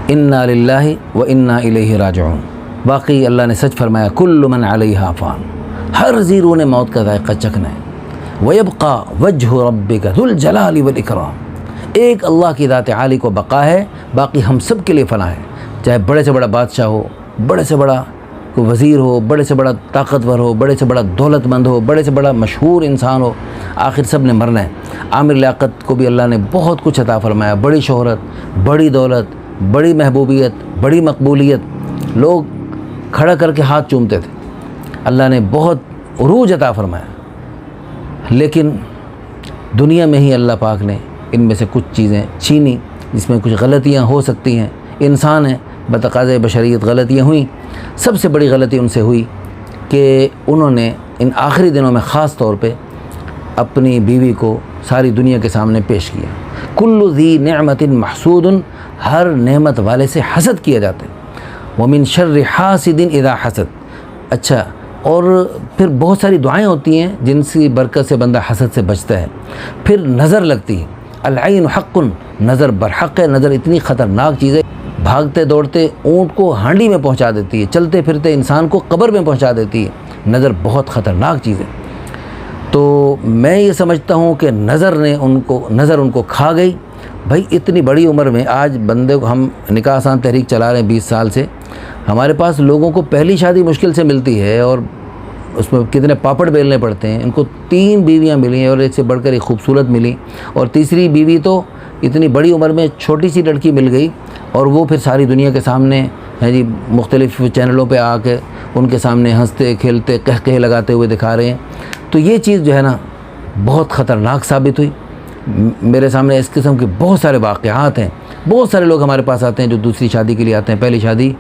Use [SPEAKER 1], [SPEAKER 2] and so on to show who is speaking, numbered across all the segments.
[SPEAKER 1] انا للہ و انا الیہ راجعون۔ واقعی اللہ نے سچ فرمایا، کل من علیہا فان، ہر زیرو نے موت کا ذائقہ چکھنا ہے۔ ویبقى وجہ ربک ذو الجلال والاکرام، ایک اللہ کی ذات عالی کو بقا ہے، باقی ہم سب کے لیے فنا ہے، چاہے بڑے سے بڑا بادشاہ ہو، بڑے سے بڑا کوئی وزیر ہو، بڑے سے بڑا طاقتور ہو، بڑے سے بڑا دولت مند ہو، بڑے سے بڑا مشہور انسان ہو، آخر سب نے مرنا ہے۔ عامر لیاقت کو بھی اللہ نے بہت کچھ عطا فرمایا، بڑی شہرت، بڑی دولت، بڑی محبوبیت، بڑی مقبولیت، لوگ کھڑا کر کے ہاتھ چومتے تھے، اللہ نے بہت عروج عطا فرمایا۔ لیکن دنیا میں ہی اللہ پاک نے ان میں سے کچھ چیزیں چھینی، جس میں کچھ غلطیاں ہو سکتی ہیں، انسان ہیں، بتقاضۂ بشریت غلطیاں ہوئیں۔ سب سے بڑی غلطی ان سے ہوئی کہ انہوں نے ان آخری دنوں میں خاص طور پہ اپنی بیوی کو ساری دنیا کے سامنے پیش کیا۔ کل ذی نعمت محسود، ہر نعمت والے سے حسد کیا جاتا ہے۔ ومن شر حاسد اذا حسد، اچھا، اور پھر بہت ساری دعائیں ہوتی ہیں جن کی برکت سے بندہ حسد سے بچتا ہے۔ پھر نظر لگتی ہے، العین حق، نظر برحق ہے، نظر اتنی خطرناک چیز ہے، بھاگتے دوڑتے اونٹ کو ہانڈی میں پہنچا دیتی ہے، چلتے پھرتے انسان کو قبر میں پہنچا دیتی ہے۔ نظر بہت خطرناک چیز ہے۔ تو میں یہ سمجھتا ہوں کہ نظر ان کو کھا گئی۔ بھائی اتنی بڑی عمر میں آج بندے کو، ہم نکاح آسان تحریک چلا رہے ہیں 20 سال سے، ہمارے پاس لوگوں کو پہلی شادی مشکل سے ملتی ہے اور اس میں کتنے پاپڑ بیلنے پڑتے ہیں۔ ان کو 3 بیویاں ملی ہیں اور ایک سے بڑھ کر ایک خوبصورت ملی، اور تیسری بیوی تو اتنی بڑی عمر میں چھوٹی سی لڑکی مل گئی، اور وہ پھر ساری دنیا کے سامنے ہے جی، مختلف چینلوں پہ آ کے ان کے سامنے ہنستے کھیلتے قہقہے لگاتے ہوئے دکھا رہے ہیں۔ تو یہ چیز جو ہے نا بہت خطرناک ثابت ہوئی۔ میرے سامنے اس قسم کے بہت سارے واقعات ہیں، بہت سارے لوگ ہمارے پاس آتے ہیں جو دوسری شادی کے لیے آتے ہیں، پہلی شادی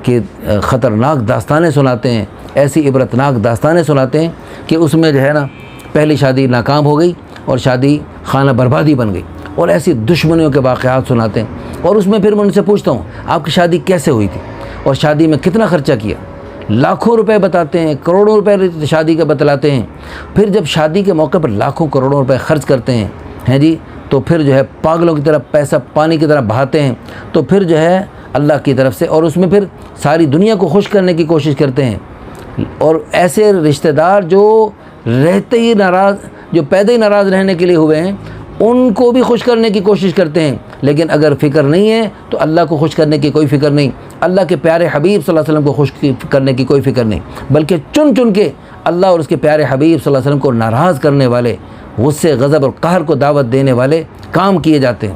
[SPEAKER 1] کے خطرناک داستانیں سناتے ہیں، ایسی عبرتناک داستانیں سناتے ہیں کہ اس میں جو ہے نا پہلی شادی ناکام ہو گئی اور شادی خانہ بربادی بن گئی، اور ایسی دشمنیوں کے واقعات سناتے ہیں۔ اور اس میں پھر میں ان سے پوچھتا ہوں، آپ کی شادی کیسے ہوئی تھی اور شادی میں کتنا خرچہ کیا؟ لاکھوں روپے بتاتے ہیں، کروڑوں روپے شادی کا بتلاتے ہیں۔ پھر جب شادی کے موقع پر لاکھوں کروڑوں روپے خرچ کرتے ہیں جی، تو پھر جو ہے پاگلوں کی طرح پیسہ پانی کی طرح بہاتے ہیں، تو پھر جو ہے اللہ کی طرف سے، اور اس میں پھر ساری دنیا کو خوش کرنے کی کوشش کرتے ہیں۔ اور ایسے رشتہ دار جو رہتے ہی ناراض، جو پیدا ہی ناراض رہنے کے لیے ہوئے ہیں، ان کو بھی خوش کرنے کی کوشش کرتے ہیں۔ لیکن اگر فکر نہیں ہے تو اللہ کو خوش کرنے کی کوئی فکر نہیں، اللہ کے پیارے حبیب صلی اللہ علیہ وسلم کو خوش کرنے کی کوئی فکر نہیں، بلکہ چن چن کے اللہ اور اس کے پیارے حبیب صلی اللہ علیہ وسلم کو ناراض کرنے والے، غصے، غضب اور قہر کو دعوت دینے والے کام کیے جاتے ہیں۔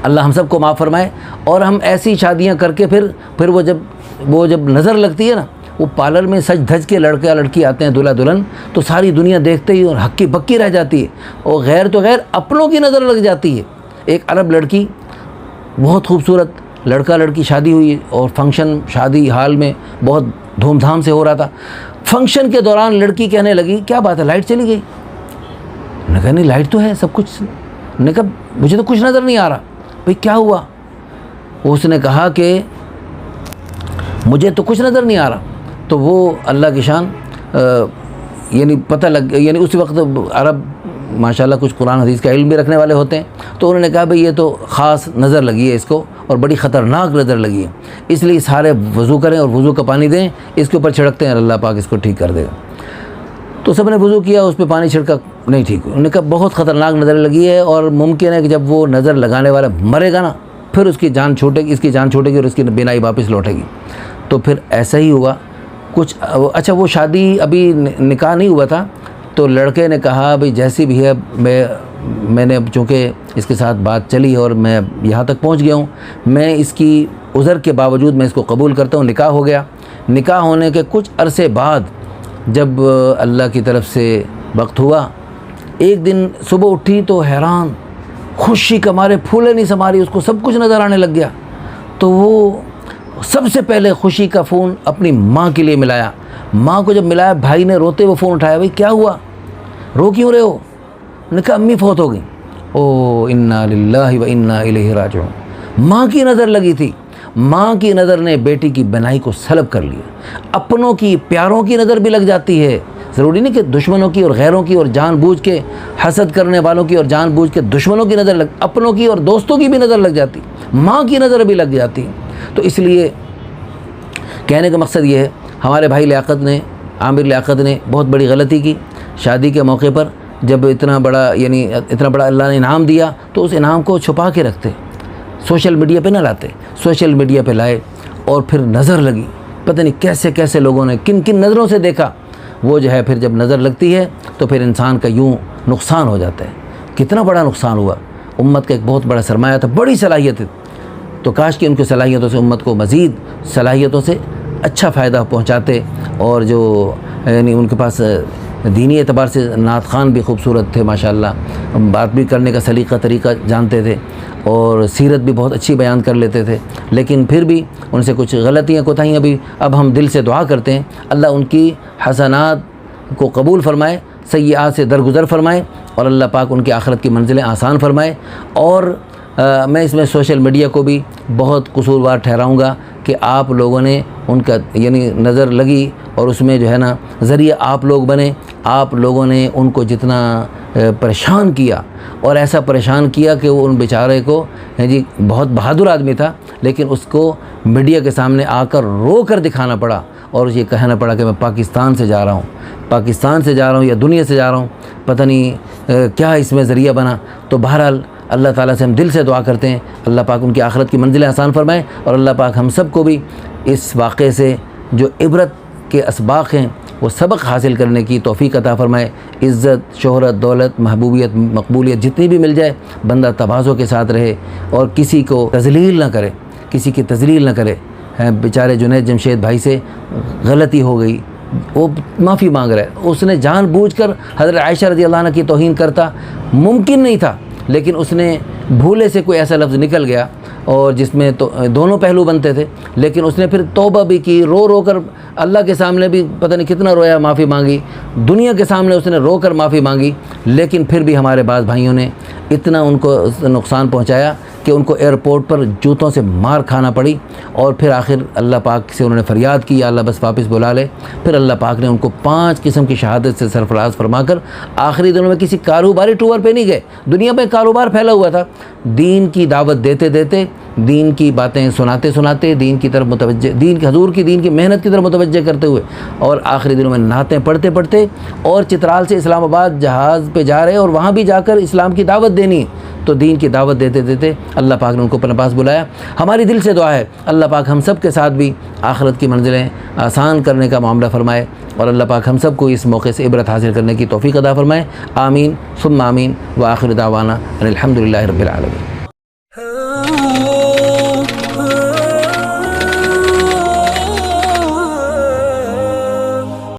[SPEAKER 1] اللہ ہم سب کو معاف فرمائے۔ اور ہم ایسی شادیاں کر کے پھر وہ جب نظر لگتی ہے نا، وہ پارلر میں سج دھج کے لڑکا لڑکی آتے ہیں دلہا دلہن، تو ساری دنیا دیکھتے ہی اور ہکی بکی رہ جاتی ہے، اور غیر تو غیر اپنوں کی نظر لگ جاتی ہے۔ ایک عرب لڑکی، بہت خوبصورت لڑکا لڑکی شادی ہوئی، اور فنکشن شادی ہال میں بہت دھوم دھام سے ہو رہا تھا۔ فنکشن کے دوران لڑکی کہنے لگی، کیا بات ہے لائٹ چلی گئی؟ میں نے کہا نہیں لائٹ تو ہے سب کچھ۔ میں نے کہا مجھے تو کچھ نظر نہیں آ رہا، بھئی کیا ہوا؟ اس نے کہا کہ مجھے تو کچھ نظر نہیں آ رہا۔ تو وہ اللہ کی شان یعنی پتہ لگ، یعنی اس وقت عرب ماشاءاللہ کچھ قرآن حدیث کا علم بھی رکھنے والے ہوتے ہیں، تو انہوں نے کہا بھئی یہ تو خاص نظر لگی ہے اس کو، اور بڑی خطرناک نظر لگی ہے، اس لیے سارے وضو کریں اور وضو کا پانی دیں، اس کے اوپر چھڑکتے ہیں، اللہ پاک اس کو ٹھیک کر دے گا۔ تو سب نے وضو کیا، اس پہ پانی چھڑکا، نہیں ٹھیک ہوئی۔ انہوں نے کہا بہت خطرناک نظر لگی ہے، اور ممکن ہے کہ جب وہ نظر لگانے والا مرے گا نا، پھر اس کی جان چھوٹے گی، اس کی جان چھوٹے گی اور اس کی بینائی واپس لوٹے گی۔ تو پھر ایسا ہی ہوا کچھ۔ اچھا وہ شادی ابھی نکاح نہیں ہوا تھا، تو لڑکے نے کہا بھئی جیسی بھی ہے، میں نے چونکہ اس کے ساتھ بات چلی اور میں یہاں تک پہنچ گیا ہوں، میں اس کی عذر کے باوجود میں اس کو قبول کرتا ہوں۔ نکاح ہو گیا۔ نکاح ہونے کے کچھ عرصے بعد جب اللہ کی طرف سے وقت ہوا، ایک دن صبح اٹھی تو حیران، خوشی کا مارے پھولے نہیں سما رہی، اس کو سب کچھ نظر آنے لگ گیا۔ تو وہ سب سے پہلے خوشی کا فون اپنی ماں کے لیے ملایا۔ ماں کو جب ملایا، بھائی نے روتے ہوئے فون اٹھایا، بھائی کیا ہوا، رو کیوں رہے ہو؟ انہوں نے کہا امی فوت ہو گئی۔ او انا للہ و انا الیہ راجعون۔ ماں کی نظر لگی تھی، ماں کی نظر نے بیٹی کی بنائی کو سلب کر لیا۔ اپنوں کی، پیاروں کی نظر بھی لگ جاتی ہے، ضروری نہیں کہ دشمنوں کی اور غیروں کی اور جان بوجھ کے حسد کرنے والوں کی اور جان بوجھ کے دشمنوں کی نظر اپنوں کی اور دوستوں کی بھی نظر لگ جاتی۔ ماں کی نظر بھی لگ جاتی. تو اس لیے کہنے کا مقصد یہ ہے، ہمارے بھائی لیاقت نے، عامر لیاقت نے بہت بڑی غلطی کی. شادی کے موقع پر جب اتنا بڑا اللہ نے انعام دیا تو اس انعام کو چھپا کے رکھتے، سوشل میڈیا پہ نہ لاتے. سوشل میڈیا پہ لائے اور پھر نظر لگی، پتہ نہیں کیسے کیسے لوگوں نے کن کن نظروں سے دیکھا. وہ جو ہے پھر جب نظر لگتی ہے تو پھر انسان کا یوں نقصان ہو جاتا ہے. کتنا بڑا نقصان ہوا. امت کا ایک بہت بڑا سرمایہ تھا، بڑی صلاحیت. تو کاش کہ ان کی صلاحیتوں سے امت کو مزید صلاحیتوں سے اچھا فائدہ پہنچاتے. اور جو یعنی ان کے پاس دینی اعتبار سے نعت خوان بھی خوبصورت تھے ماشاءاللہ، بات بھی کرنے کا سلیقہ طریقہ جانتے تھے اور سیرت بھی بہت اچھی بیان کر لیتے تھے. لیکن پھر بھی ان سے کچھ غلطیاں کوتاہیاں بھی. اب ہم دل سے دعا کرتے ہیں اللہ ان کی حسنات کو قبول فرمائے، سیئات سے درگزر فرمائے اور اللہ پاک ان کی آخرت کی منزلیں آسان فرمائے. اور میں اس میں سوشل میڈیا کو بھی بہت قصوروار ٹھہراؤں گا کہ آپ لوگوں نے ان کا یعنی نظر لگی اور اس میں جو ہے نا ذریعہ آپ لوگ بنے. آپ لوگوں نے ان کو جتنا پریشان کیا اور ایسا پریشان کیا کہ وہ ان بیچارے کو جی بہت بہادر آدمی تھا لیکن اس کو میڈیا کے سامنے آ کر رو کر دکھانا پڑا اور یہ کہنا پڑا کہ میں پاکستان سے جا رہا ہوں یا دنیا سے جا رہا ہوں، پتہ نہیں کیا اس میں ذریعہ بنا. تو بہرحال اللہ تعالیٰ سے ہم دل سے دعا کرتے ہیں اللہ پاک ان کی آخرت کی منزلیں آسان فرمائے اور اللہ پاک ہم سب کو بھی اس واقعے سے جو عبرت کے اسباق ہیں وہ سبق حاصل کرنے کی توفیق عطا فرمائے. عزت، شہرت، دولت، محبوبیت، مقبولیت جتنی بھی مل جائے بندہ تواضع کے ساتھ رہے اور کسی کو تذلیل نہ کرے، کسی کی تذلیل نہ کرے. بیچارے جنید جمشید بھائی سے غلطی ہو گئی، وہ معافی مانگ رہا ہے. اس نے جان بوجھ کر حضرت عائشہ رضی اللہ عنہ کی توہین کرتا ممکن نہیں تھا لیکن اس نے بھولے سے کوئی ایسا لفظ نکل گیا اور جس میں تو دونوں پہلو بنتے تھے. لیکن اس نے پھر توبہ بھی کی، رو کر اللہ کے سامنے بھی پتہ نہیں کتنا رویا، معافی مانگی، دنیا کے سامنے اس نے رو کر معافی مانگی. لیکن پھر بھی ہمارے بعض بھائیوں نے اتنا ان کو نقصان پہنچایا کہ ان کو ایئرپورٹ پر جوتوں سے مار کھانا پڑی اور پھر آخر اللہ پاک سے انہوں نے فریاد کی اللہ بس واپس بلا لے. پھر اللہ پاک نے ان کو 5 قسم کی شہادت سے سرفراز فرما کر آخری دنوں میں کسی کاروباری ٹور پہ نہیں گئے. دنیا میں کاروبار پھیلا ہوا تھا، دین کی دعوت دیتے دیتے، دین کی باتیں سناتے سناتے، دین کی طرف متوجہ، دین کی محنت کی طرف متوجہ کرتے ہوئے اور آخری دنوں میں نعتیں پڑھتے پڑھتے اور چترال سے اسلام آباد جہاز پہ جا رہے اور وہاں بھی جا کر اسلام کی دعوت دینی. تو دین کی دعوت دیتے دیتے اللہ پاک نے ان کو اپنے پاس بلایا. ہماری دل سے دعا ہے اللہ پاک ہم سب کے ساتھ بھی آخرت کی منزلیں آسان کرنے کا معاملہ فرمائے اور اللہ پاک ہم سب کو اس موقع سے عبرت حاصل کرنے کی توفیق عطا فرمائے. آمین ثم آمین وآخر دعوانا ان الحمد للہ رب العالمین.